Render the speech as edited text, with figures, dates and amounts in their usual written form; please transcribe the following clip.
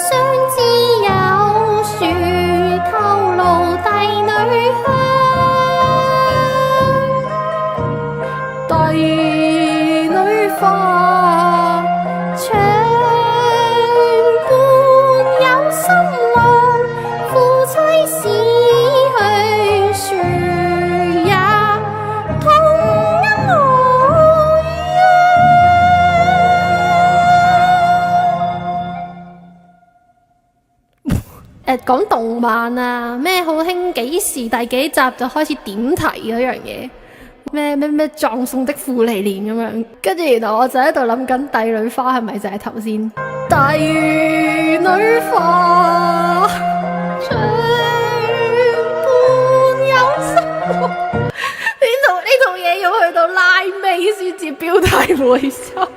想知有樹透露帝女香，帝女花，長伴有新郎，夫妻死去樹也同一模樣。講動漫啊，咩好興幾時第幾集就開始點題嗰樣嘢，咩葬送的芙莉蓮咁樣，跟住然後我就喺度諗緊帝女花係咪就係頭先？帝女花，長伴有新郎。呢套嘢要去到拉尾先至標題會收。